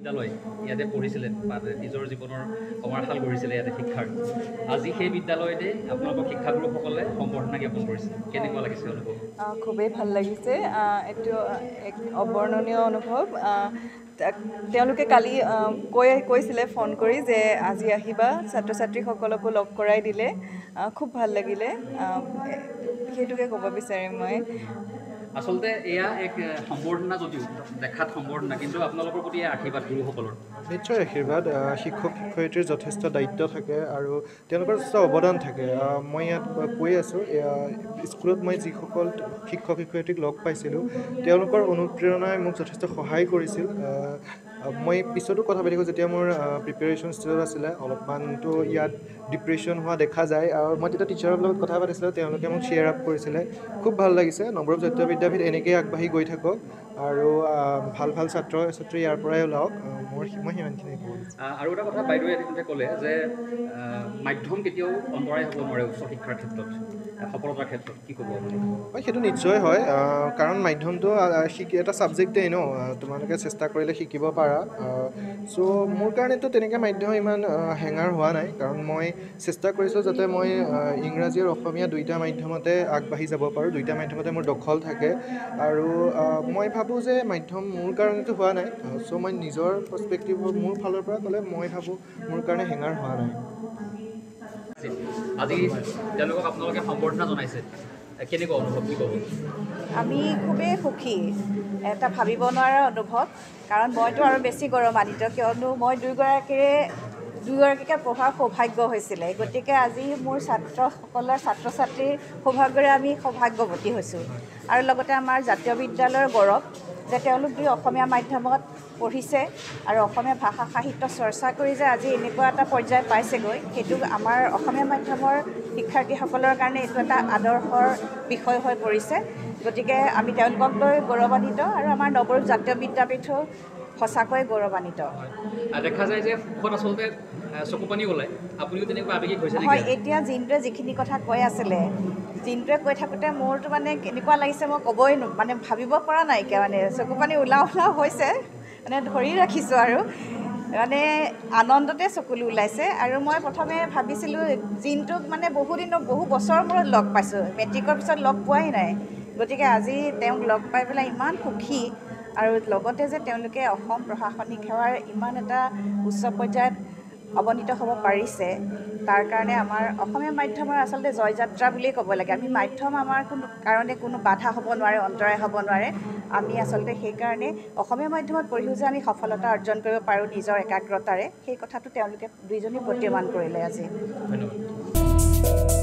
বিদ্যালয় ইয়াতে পঢ়িছিলে বা নিজৰ জীৱনৰ সমাৰশাল কৰিছিলে ইয়াতে শিক্ষাৰ আজি সেই বিদ্যালয়তে আপোনালোকৰ শিক্ষাগুৰুসকলে সম্বৰ্ধনা জ্ঞাপন কৰিছে কেনেকুৱা লাগিছে অনুভৱ খুবেই ভাল লাগিছে এইটো এক অবৰ্ণনীয় অনুভৱ তেওঁলোকে কালি কৈছিলে ফোন কৰি যে আজি আহিবা ছাত্ৰ ছাত্ৰীসকলকো লগ কৰাই দিলে খুব ভাল লাগিলে সেইটোকে ক'ব বিচাৰিম মই আচলতে এয়া এক সম্বৰ্ধনা যদিও দেখাত সম্বৰ্ধনা কিন্তু আপোনালোকৰ প্ৰতি আশীৰ্বাদ গুৰুসকলৰ নিশ্চয় আশীৰ্বাদ শিক্ষক শিক্ষয়িত্ৰীৰ যথেষ্ট দায়িত্ব থাকে আৰু তেওঁলোকৰ যথেষ্ট অৱদান থাকে মই ইয়াত কৈ আছোঁ স্কুলত মই যিসকল শিক্ষক শিক্ষয়িত্ৰীক লগ পাইছিলোঁ তেওঁলোকৰ অনুপ্ৰেৰণাই মোক যথেষ্ট সহায় কৰিছিল মই পিছতো কথা পাতি থাকোঁ যেতিয়া মোৰ প্ৰিপেৰেশ্যন ষ্টেজত আছিলে অলপমানতো ইয়াত ডিপ্ৰেশ্যন হোৱা দেখা যায় আৰু মই তেতিয়া টিচাৰৰ লগত কথা পাতিছিলোঁ তেওঁলোকে মোক শ্বেয়াৰ আপ কৰিছিলে খুব ভাল লাগিছে নৱৰূপ জাতীয় বিদ্যাপীঠ এনেকৈয়ে আগবাঢ়ি গৈ থাকক আৰু ভাল ভাল ছাত্ৰ ছাত্ৰী ইয়াৰ পৰাই ওলাওক মই সিমানখিনি ক'ব আৰু এটা কথা বাইদেৱে তেখেতে ক'লে যে মাধ্যম কেতিয়াও অন্তৰায় হ'ব নোৱাৰে উচ্চ শিক্ষাৰ ক্ষেত্ৰত সফলতাৰ ক্ষেত্ৰত কি ক'ব হয় সেইটো নিশ্চয় হয় কাৰণ মাধ্যমটো এটা ছাবজেক্টেই ন তোমালোকে চেষ্টা কৰিলে শিকিব পাৰা চ' মোৰ কাৰণেতো তেনেকৈ মাধ্যম ইমান হেঙাৰ হোৱা নাই কাৰণ মই চেষ্টা কৰিছোঁ যাতে মই ইংৰাজী আৰু অসমীয়া দুইটা মাধ্যমতে আগবাঢ়ি যাব পাৰোঁ দুইটা মাধ্যমতে মোৰ দখল থাকে আৰু মই ভাবোঁ যে মাধ্যম মোৰ কাৰণেতো হোৱা নাই চ' মই নিজৰ পাৰ্চপেক্টিভৰ মোৰ ফালৰ পৰা ক'লে মই ভাবোঁ মোৰ কাৰণে হেঙাৰ হোৱা নাই আজি তেওঁলোকক আপোনালোকে সম্বৰ্ধনা জনাইছে কেনেকুৱা অনুভৱ কি ক'ব আমি খুবেই সুখী এটা ভাবিব নোৱাৰা অনুভৱ কাৰণ মইতো আৰু বেছি গৌৰৱান্বিত কিয়নো মই দুয়োগৰাকীকে পঢ়াৰ সৌভাগ্য হৈছিলে গতিকে আজি মোৰ ছাত্ৰসকলৰ ছাত্ৰ ছাত্ৰীৰ সৌভাগ্যৰে আমি সৌভাগ্যৱতী হৈছোঁ আৰু লগতে আমাৰ জাতীয় বিদ্যালয়ৰ গৌৰৱ যে তেওঁলোক দুই অসমীয়া মাধ্যমত পঢ়িছে আৰু অসমীয়া ভাষা সাহিত্য চৰ্চা কৰি যে আজি এনেকুৱা এটা পৰ্যায় পাইছেগৈ সেইটো আমাৰ অসমীয়া মাধ্যমৰ শিক্ষাৰ্থীসকলৰ কাৰণে এইটো এটা আদৰ্শৰ বিষয় হৈ পৰিছে গতিকে আমি তেওঁলোকক লৈ গৌৰৱান্বিত আৰু আমাৰ নৱৰূপ জাতীয় বিদ্যাপীঠো সঁচাকৈ গৌৰৱান্বিত দেখা যায় যে সুখত আচলতে চকুপানী ওলায় আপুনিও তেনেকুৱা আৱেগিক হৈছে হয় এতিয়া জিন্টুৱে যিখিনি কথা কৈ আছিলে জিন্টুৱে কৈ থাকোঁতে মোৰতো মানে কেনেকুৱা লাগিছে মই ক'বই মানে ভাবিব পৰা নাইকিয়া মানে চকুপানী ওলাও হৈছে মানে ধৰি ৰাখিছোঁ আৰু মানে আনন্দতে চকুলো ওলাইছে আৰু মই প্ৰথমে ভাবিছিলোঁ জিন্টুক মানে বহু বছৰৰ মূৰত লগ পাইছোঁ মেট্ৰিকৰ পিছত লগ পোৱাই নাই গতিকে আজি তেওঁক লগ পাই পেলাই ইমান সুখী আৰু লগতে যে তেওঁলোকে অসম প্ৰশাসনিক সেৱাৰ ইমান এটা উচ্চ পৰ্যায়ত অৱনীত হ'ব পাৰিছে তাৰ কাৰণে আমাৰ অসমীয়া মাধ্যমৰ আচলতে জয়যাত্ৰা বুলিয়েই ক'ব লাগে আমি মাধ্যম আমাৰ কোনো বাধা হ'ব নোৱাৰে অন্তৰায় হ'ব নোৱাৰে আমি আচলতে সেইকাৰণে অসমীয়া মাধ্যমত পঢ়িও যে আমি সফলতা অৰ্জন কৰিব পাৰোঁ নিজৰ একাগ্ৰতাৰে সেই কথাটো তেওঁলোকে দুইজনেই প্ৰতীয়মান কৰিলে আজি ধন্যবাদ